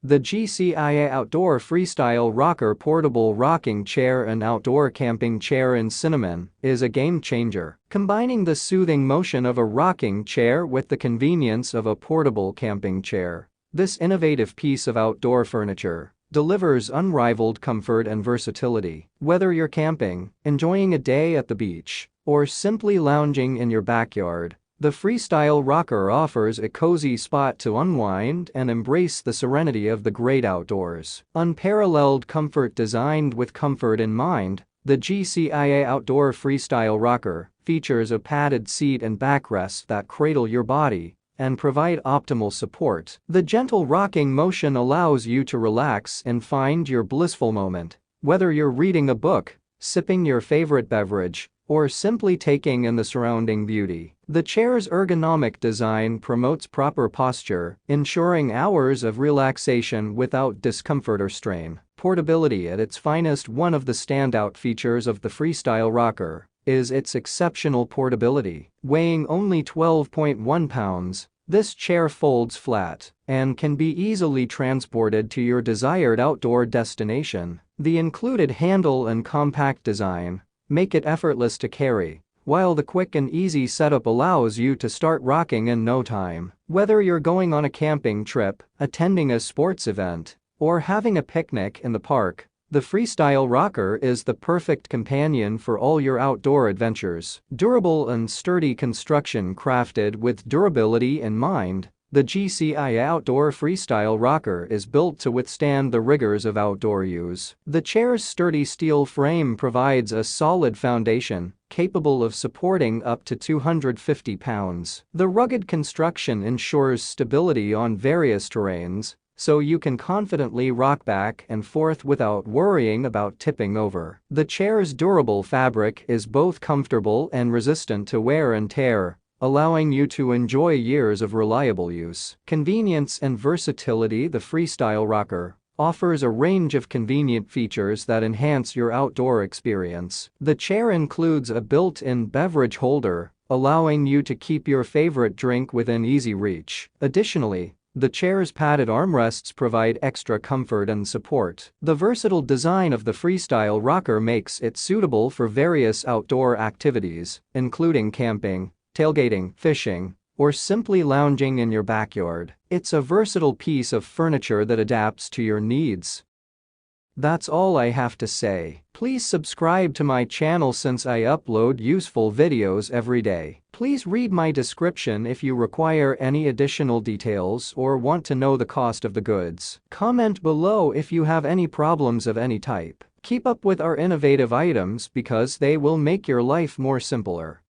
The GCIA Outdoor Freestyle Rocker Portable Rocking Chair and Outdoor Camping Chair in Cinnamon is a game changer, combining the soothing motion of a rocking chair with the convenience of a portable camping chair. This innovative piece of outdoor furniture delivers unrivaled comfort and versatility. Whether you're camping, enjoying a day at the beach, or simply lounging in your backyard, the Freestyle Rocker offers a cozy spot to unwind and embrace the serenity of the great outdoors. Unparalleled comfort designed with comfort in mind, the GCIA Outdoor Freestyle Rocker features a padded seat and backrest that cradle your body and provide optimal support. The gentle rocking motion allows you to relax and find your blissful moment. Whether you're reading a book, sipping your favorite beverage, or simply taking in the surrounding beauty, the chair's ergonomic design promotes proper posture, ensuring hours of relaxation without discomfort or strain. Portability at its finest. One of the standout features of the Freestyle Rocker is its exceptional portability. Weighing only 12.1 pounds, this chair folds flat and can be easily transported to your desired outdoor destination. The included handle and compact design make it effortless to carry, while the quick and easy setup allows you to start rocking in no time. Whether you're going on a camping trip, attending a sports event, or having a picnic in the park, the Freestyle Rocker is the perfect companion for all your outdoor adventures. Durable and sturdy construction. Crafted with durability in mind, the GCIA Outdoor Freestyle Rocker is built to withstand the rigors of outdoor use. The chair's sturdy steel frame provides a solid foundation, capable of supporting up to 250 pounds. The rugged construction ensures stability on various terrains, so you can confidently rock back and forth without worrying about tipping over. The chair's durable fabric is both comfortable and resistant to wear and tear, allowing you to enjoy years of reliable use. Convenience and versatility. The Freestyle Rocker offers a range of convenient features that enhance your outdoor experience. The chair includes a built-in beverage holder, allowing you to keep your favorite drink within easy reach. Additionally, the chair's padded armrests provide extra comfort and support. The versatile design of the Freestyle Rocker makes it suitable for various outdoor activities, including camping, tailgating, fishing, or simply lounging in your backyard. It's a versatile piece of furniture that adapts to your needs. That's all I have to say. Please subscribe to my channel since I upload useful videos every day. Please read my description if you require any additional details or want to know the cost of the goods. Comment below if you have any problems of any type. Keep up with our innovative items because they will make your life more simpler.